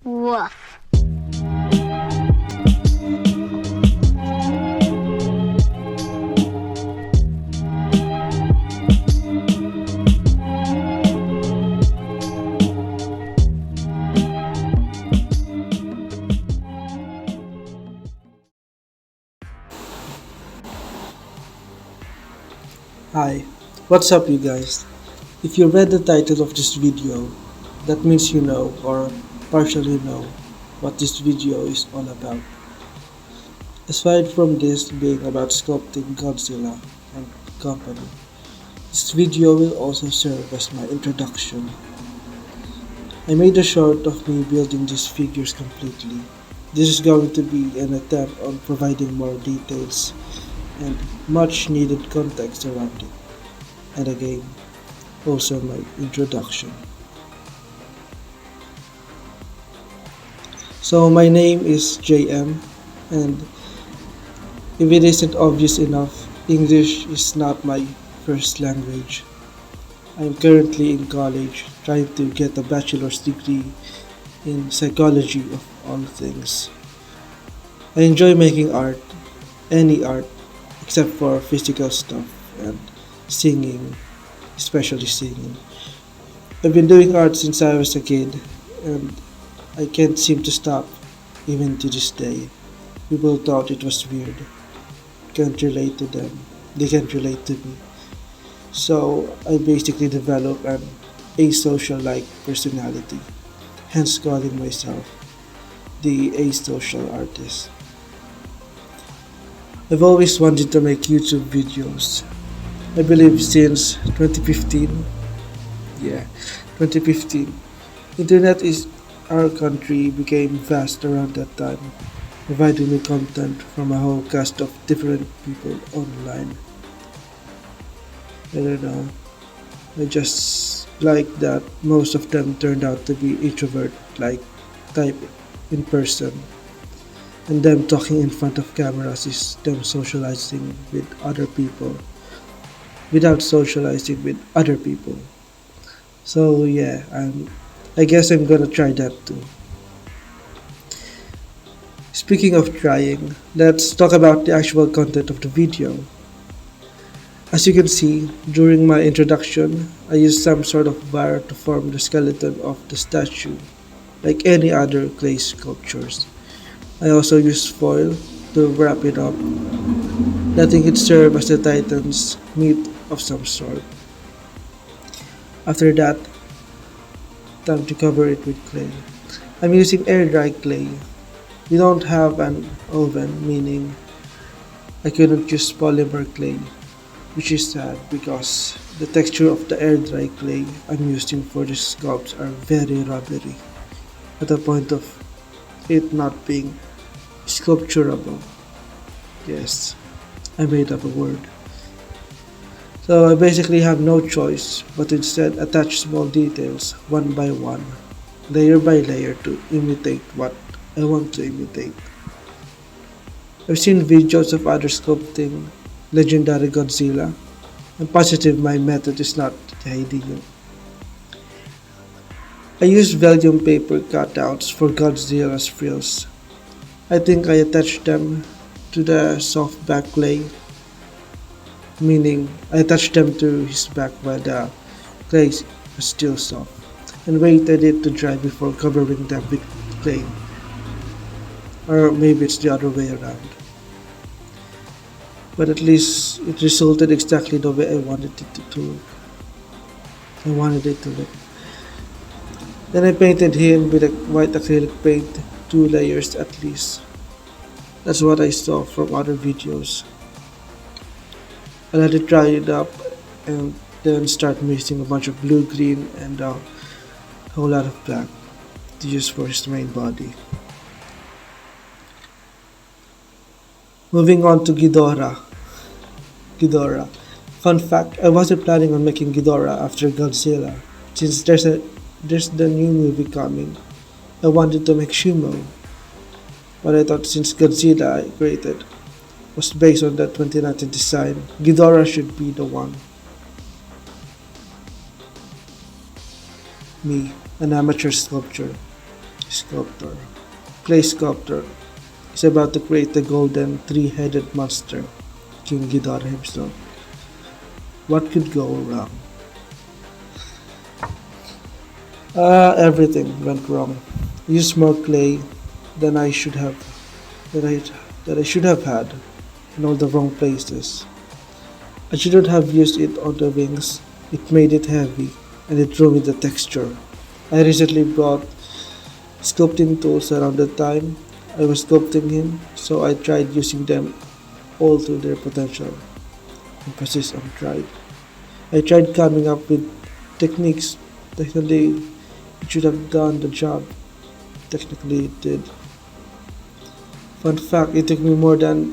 Woof. Hi, what's up you guys? If you read the title of this video, that means you know or partially know what this video is all about. Aside from this being about sculpting Godzilla and company, this video will also serve as my introduction. I made a short of me building these figures completely. This is going to be an attempt on providing more details and much needed context around it. And again, also my introduction. So my name is JM, and if it isn't obvious enough, English is not my first language. I'm currently in college trying to get a bachelor's degree in psychology of all things. I enjoy making art, any art, except for physical stuff and singing, especially singing. I've been doing art since I was a kid, and I can't seem to stop, even to this day. People thought it was weird. Can't relate to them. They can't relate to me. So I basically developed an asocial-like personality, hence calling myself the asocial artist. I've always wanted to make YouTube videos. I believe since 2015. Yeah, 2015. Internet is our country became vast around that time, providing me content from a whole cast of different people online. I don't know. I just like that most of them turned out to be introvert like type in person. And them talking in front of cameras is them socializing with other people without socializing with other people. So yeah, I guess I'm gonna try that too. Speaking of trying, let's talk about the actual content of the video. As you can see, during my introduction, I used some sort of bar to form the skeleton of the statue, like any other clay sculptures. I also used foil to wrap it up, letting it serve as the titan's meat of some sort. After that, time to cover it with clay. I'm using air dry clay. We don't have an oven, meaning I couldn't use polymer clay, which is sad because the texture of the air dry clay I'm using for the sculpts are very rubbery, at the point of it not being sculpturable. Yes, I made up a word. So I basically have no choice but instead attach small details one by one, layer by layer to imitate what I want to imitate. I've seen videos of others sculpting legendary Godzilla. I'm positive my method is not the ideal. I used vellum paper cutouts for Godzilla's frills. I think I attached them to the soft back clay, meaning I attached them to his back while the clay was still soft, and waited it to dry before covering them with clay. Or maybe it's the other way around. But at least it resulted exactly the way I wanted it to look. I wanted it to look. Then I painted him with a white acrylic paint, two layers at least. That's what I saw from other videos. I let it dry it up and then start mixing a bunch of blue, green, and a whole lot of black to use for his main body. Moving on to Ghidorah. Ghidorah. Fun fact, I wasn't planning on making Ghidorah after Godzilla. Since there's the new movie coming, I wanted to make Shimo. But I thought since Godzilla I created was based on that 2019 design, Ghidorah should be the one. Me, an amateur sculptor. sculptor, clay sculptor, is about to create the golden three-headed monster, King Ghidorah himself. What could go wrong? Everything went wrong. I used more clay than I should have, that I, that I should have had, in all the wrong places. I shouldn't have used it on the wings. It made it heavy, and it ruined the texture. I recently bought sculpting tools around the time I was sculpting him, so I tried using them all to their potential. Emphasis on tried. I tried coming up with techniques. Technically, it should have done the job. Technically, it did. Fun fact: it took me more time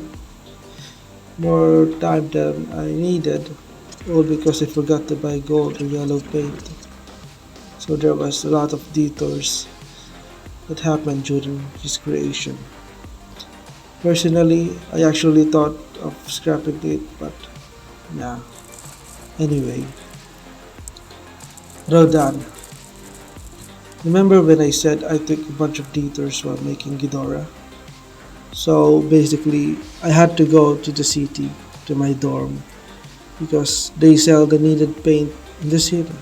than I needed, all because I forgot to buy gold or yellow paint. So there was a lot of detours that happened during his creation. Personally, I actually thought of scrapping it, but nah. Anyway, Rodan. Remember when I said I took a bunch of detours while making Ghidorah? So basically, I had to go to the city, to my dorm, because they sell the needed paint in the city.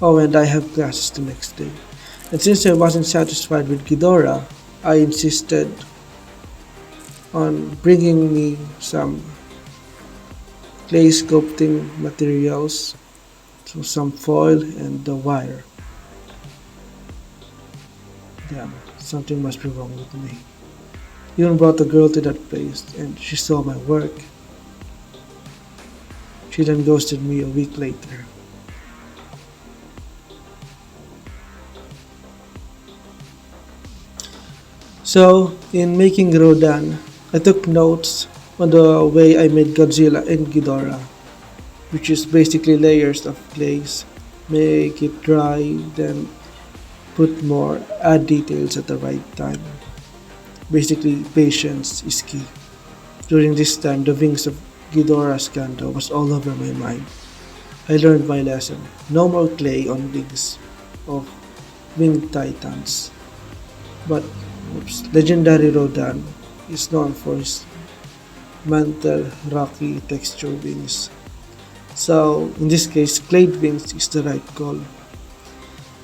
Oh, and I have classes the next day. And since I wasn't satisfied with Ghidorah, I insisted on bringing me some clay sculpting materials, so some foil and the wire. Damn, something must be wrong with me. Even brought a girl to that place and she saw my work. She then ghosted me a week later. So, in making Rodan, I took notes on the way I made Godzilla and Ghidorah, which is basically layers of glaze. Make it dry, then put more, add details at the right time. Basically, patience is key. During this time, the wings of Ghidorah's Ganda was all over my mind. I learned my lesson. No more clay on wings of winged titans. But legendary Rodan is known for his mantle rocky texture wings. So in this case, clad wings is the right call.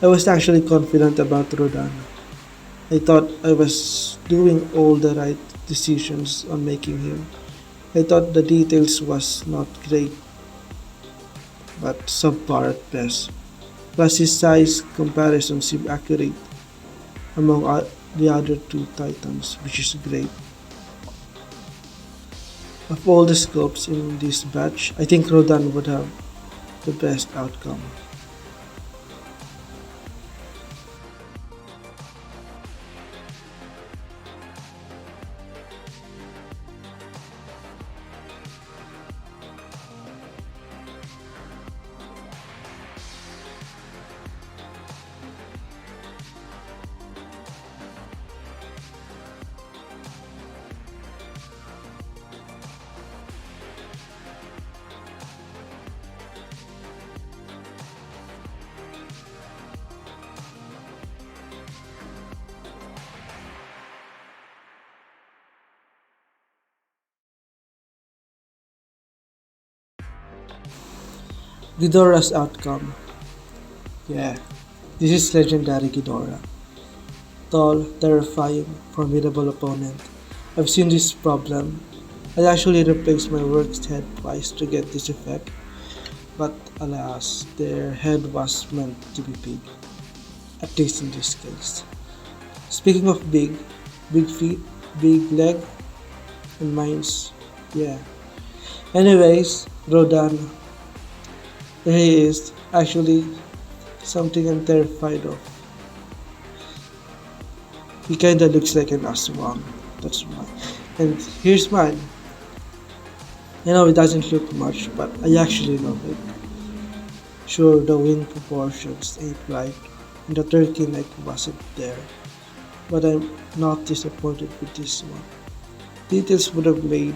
I was actually confident about Rodan. I thought I was doing all the right decisions on making him. I thought the details was not great, but subpar at best. Plus his size comparison seemed accurate among the other two titans, which is great. Of all the sculpts in this batch, I think Rodan would have the best outcome. Ghidorah's outcome. Yeah, this is legendary Ghidorah. Tall, terrifying, formidable opponent. I've seen this problem. I actually replaced my work's head twice to get this effect, but alas, their head was meant to be big, at least in this case. Speaking of big, big feet, big leg, and mine's, yeah. Anyways, Rodan, there he is, actually something I'm terrified of. He kinda looks like an aswang, that's why. And here's mine. I know it doesn't look much, but I actually love it. Sure, the wing proportions ain't right, and the turkey neck wasn't there, but I'm not disappointed with this one. Details would have made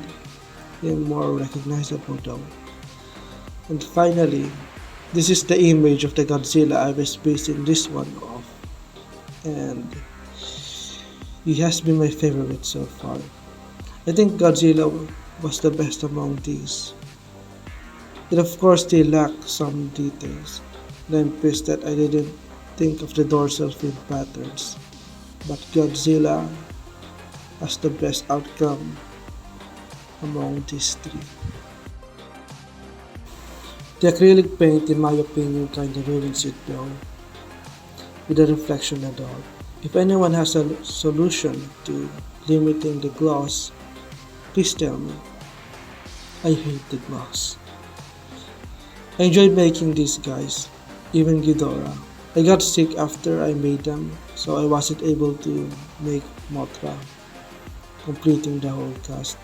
him more recognizable though. And finally, this is the image of the Godzilla I was basing this one off. and he has been my favorite so far. I think Godzilla was the best among these. It of course they lack some details, and I'm pissed that I didn't think of the dorsal fin patterns. But Godzilla has the best outcome among these three. The acrylic paint, in my opinion, kinda ruins it though, with the reflection and all. If anyone has a solution to limiting the gloss, please tell me. I hate the gloss. I enjoyed making these guys, even Ghidorah. I got sick after I made them, so I wasn't able to make Mothra, completing the whole cast.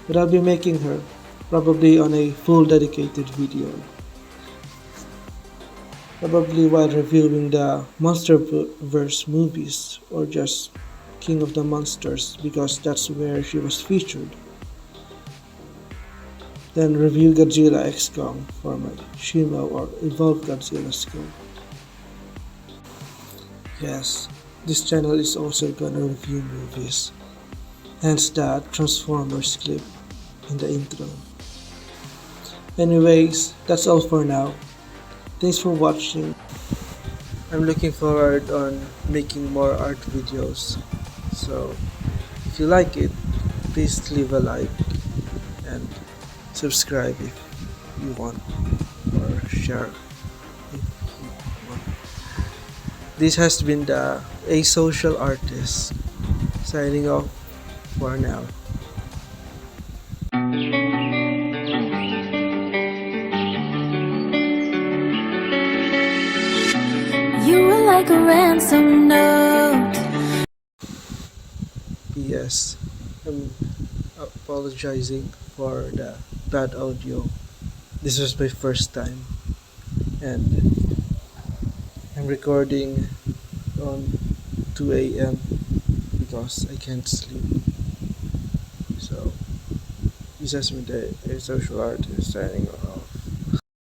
But I'll be making her, probably on a full dedicated video. Probably while reviewing the Monsterverse movies, or just King of the Monsters, because that's where she was featured. Then review Godzilla X Kong for my Shimo or Evolved Godzilla skull. Yes, this channel is also gonna review movies, hence the Transformers clip in the intro. Anyways, that's all for now. Thanks for watching. I'm looking forward on making more art videos. So if you like it, please leave a like and subscribe if you want, or share if you want. This has been the A Social Artist signing off for now. You were like a ransom note. P.S. I'm apologizing for the bad audio. This was my first time, and I'm recording on 2 a.m. because I can't sleep. So, this has been the A Social Artist signing off.